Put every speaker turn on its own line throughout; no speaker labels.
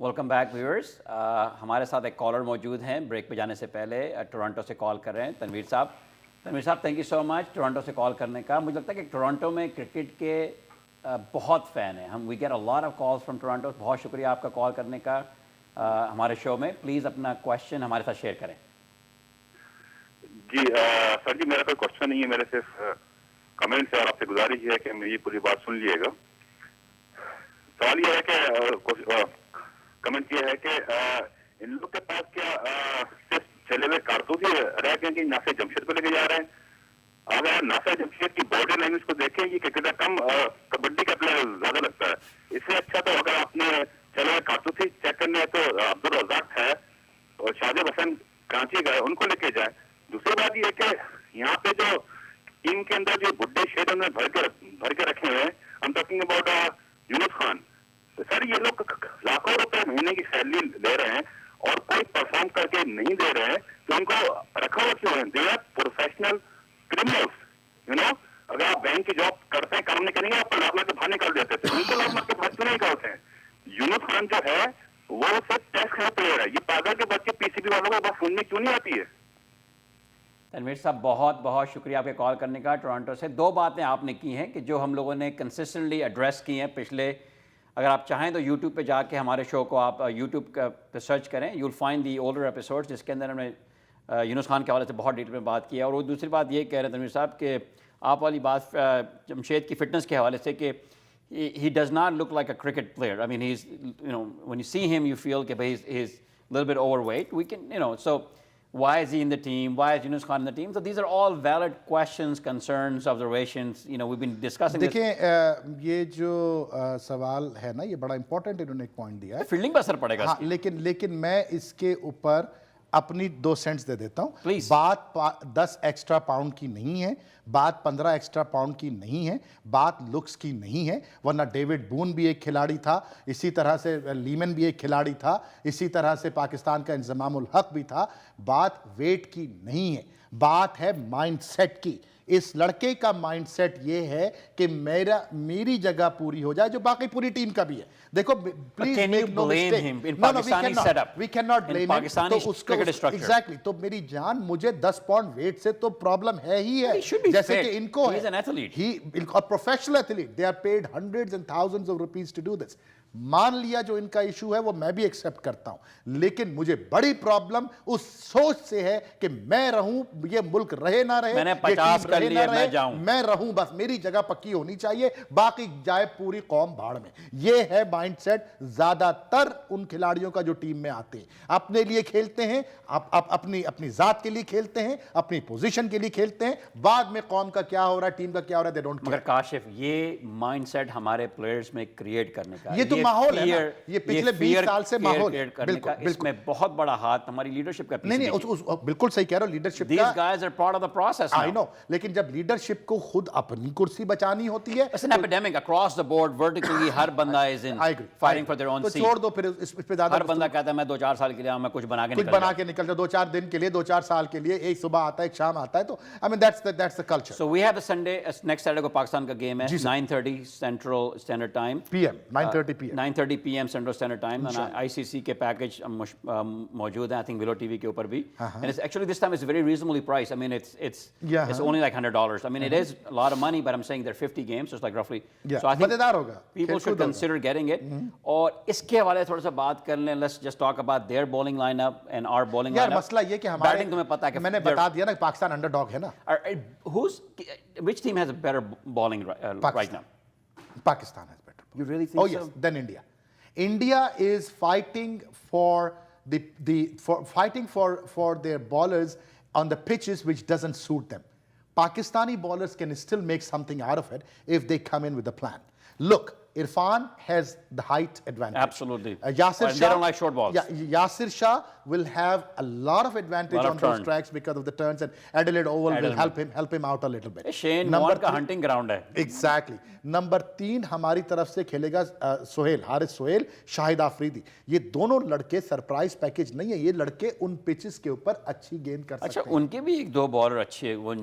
Welcome back viewers. ہمارے ساتھ ایک کالر موجود ہیں. بریک پہ جانے سے پہلے ٹورانٹو سے کال کر رہے ہیں تنویر صاحب. تنویر صاحب thank you so much Toronto سے کال کرنے کا. مجھے لگتا ہے کہ ٹورانٹو میں کرکٹ کے بہت فین ہیں. We get a lot of calls from Toronto. بہت شکریہ آپ کا کال کرنے کا ہمارے شو میں. پلیز اپنا کوشچن ہمارے ساتھ شیئر کریں.
جی سر جی، میرا کوئی کوشچن نہیں ہے، میرے صرف کمنٹس ہے اور آپ سے گزارش ہے کہ میری پوری بات سن لیے گا. سوال یہ ہے کہ کمنٹ یہ ہے کہ ان لوگ کے پاس کیا صرف چلے ہوئے کارتوس ہی رہ گئے کہ ناصر جمشید کو لے کے جا رہے ہیں؟ اگر ناصر جمشید کی باڈی لینگویج کو دیکھیں یہ کرکٹر کم کبڈی کا پلیئر زیادہ لگتا ہے. اس سے اچھا تو اگر آپ نے چلے ہوئے کارتوس ہی چیک کرنے ہے تو عبدالرزاق ہے اور شاہزیب حسن کراچی گئے، ان کو لے کے جائیں. دوسری بات یہ ہے کہ یہاں پہ جو ٹیم کے اندر جو بڈھے شیر انہوں نے بھر کے رکھے ہوئے ہیں، ہم ٹاکنگ اباؤٹ یونس خان. سر یہ لوگ لاکھوں روپے مہینے کی سیلری لے رہے ہیں اور کوئی پرفارم کر کے نہیں دے رہے ہیں تو ان کو رکھا ہوا کیوں ہے؟ They are professional criminals. You know, اگر آپ بینک کی جاب کرتے ہیں، کام نہیں کریں گے، آپ کو لاکھ لاکھ کے باہر نکال دیتے تھے. ان کو لاکھ لاکھ کے باہر کیوں نہیں نکالتے ہیں؟ یونس خان جو ہے وہ صرف ٹیسٹ کا پلیئر ہے. یہ پاگل کے بچے پی سی بی والوں کو بات سننے کیوں نہیں آتی ہے؟
تنویر صاحب بہت بہت شکریہ آپ کے کال کرنے کا ٹورانٹو سے. دو باتیں آپ نے کی ہیں کہ جو ہم لوگوں نے کنسسٹنٹلی ایڈریس کی ہیں پچھلے. اگر آپ چاہیں تو یوٹیوب پہ جا کے ہمارے شو کو آپ یوٹیوب پہ سرچ کریں. You will find the older episode جس کے اندر ہم نے یونس خان کے حوالے سے بہت ڈیٹیل میں بات کی ہے. اور وہ دوسری بات یہ کہہ رہے ہیں تنویر صاحب کہ آپ والی بات جمشید کی فٹنس کے حوالے سے کہ he does not look like a cricket player. I mean, he's, you know, when you see him, you feel that he's a little bit overweight. We can, you know, so why is he in the team? Why is Yunus Khan in the team? So these are all valid questions, concerns, observations. You know, we've been discussing this.
دیکھیں یہ جو سوال ہے نا یہ بڑا important انہوں نے ایک پوائنٹ دیا ہے.
فیلڈنگ پر اثر پڑے گا.
ہاں لیکن میں اس کے اوپر اپنی 2 سینٹس دے دیتا ہوں.
Please.
بات 10 ایکسٹرا پاؤنڈ کی نہیں ہے، بات 15 ایکسٹرا پاؤنڈ کی نہیں ہے، بات لکس کی نہیں ہے. ورنہ ڈیوڈ بون بھی ایک کھلاڑی تھا، اسی طرح سے لیمن بھی ایک کھلاڑی تھا، اسی طرح سے پاکستان کا انضمام الحق بھی تھا. بات ویٹ کی نہیں ہے، بات ہے مائنڈ سیٹ کی. اس لڑکے کا مائنڈ سیٹ یہ ہے کہ میری جگہ پوری ہو جائے جو باقی پوری ٹیم کا بھی ہے. دیکھو please make no mistake, we can not blame ہم. تو اس کو ایگزیکٹلی تو میری جان مجھے 10 پاؤنڈ ویٹ سے تو پرابلم ہے ہی ہے، جیسے کہ ان کو ہے professional athlete. They are paid hundreds and thousands of rupees to do this. مان لیا جو ان کا ایشو ہے وہ میں بھی ایکسیپٹ کرتا ہوں، لیکن مجھے بڑی پرابلم اس سوچ سے ہے کہ میں رہوں، یہ ملک رہے نہ رہے،
میں نے 50 کر لیے، میں جاؤں،
میں رہوں، بس میری جگہ پکی ہونی چاہیے، باقی جائے پوری قوم بھاڑ میں. یہ ہے مائنڈ سیٹ زیادہ تر ان کھلاڑیوں کا جو ٹیم میں آتے ہیں. اپنے لیے کھیلتے ہیں، اپنی ذات کے لیے کھیلتے ہیں، اپنی پوزیشن کے لیے کھیلتے ہیں، بعد میں قوم کا کیا ہو رہا ہے، ٹیم کا کیا ہو رہا ہے، they don't care.
مگر کاشف یہ مائنڈ سیٹ ہمارے پلیئرز میں کریٹ کرنے کا،
یہ تو ماحول ہے نا، یہ پچھلے 20 سال سے ماحول ہے.
بالکل، اس میں بہت بڑا ہاتھ ہماری لیڈرشپ کا.
نہیں بالکل صحیح کہہ رہا ہوں، لیڈرشپ کا.
These guys are part of the process now.
I know، لیکن جب لیڈرشپ کو خود اپنی کرسی بچانی ہوتی ہے.
It's an epidemic across the board, vertically. ہر بندہ is in fighting for their own seat.
تو چھوڑ دو پھر اس پہ زیادہ.
ہر بندہ کہتا ہے میں 2-4 سال کے لیے میں کچھ بنا کے
نکل جاؤں، 2-4 دن کے لیے، 2-4 سال کے لیے، ایک صبح آتا ہے ایک شام آتا ہے. تو I mean that's the culture.
So we have the Sunday, next Saturday کو پاکستان کا گیم ہے 9:30 Central Standard Time.
PM 9:30 PM
9:30 PM Central Standard Time. ICC کے پیکج موجود ہیں, I think Willow TV کے اوپر بھی. And it's actually this time it's very reasonably priced. I mean it's only like $100. I mean it is a lot of money, but I'm saying there are 50 games, so it's like roughly. So I think people should consider getting it. اور اس کے حوالے تھوڑا سا بات کر لیں. Let's just talk about their bowling lineup and our bowling lineup.
یار مسئلہ یہ کہ ہمارے
بیٹنگ تمہیں پتا ہے کہ
میں نے بتا دیا نا پاکستان انڈر ڈاگ ہے نا.
Which team has a better bowling right now?
Pakistan has better.
You really think so?
Oh yes, than India. India is fighting for their bowlers on the pitches which doesn't suit them. Pakistani bowlers can still make something out of it if they come in with a plan. Look, Irfan has the height advantage.
Absolutely.
Yasir
Shah, they don't like short balls.
Yasir Shah will have a lot of advantage on those tracks because of the turns, and Adelaide Oval will help him out a little bit.
Shane Warne کا hunting ground ہے.
Exactly. Number 3 ہماری طرف سے کھیلے گا سہیل، حارث سہیل، شاہد آفریدی. یہ دونوں لڑکے surprise package نہیں ہے، یہ لڑکے ان پیچز کے اوپر اچھی گیند کر سکتے ہیں.
اچھا ان کے بھی 1-2 بالر اچھے ہیں، محمد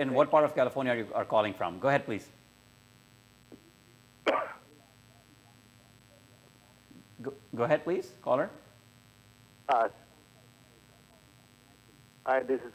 in what part of California you are calling from? Go ahead, please. Go ahead, please, caller.
Hi, this is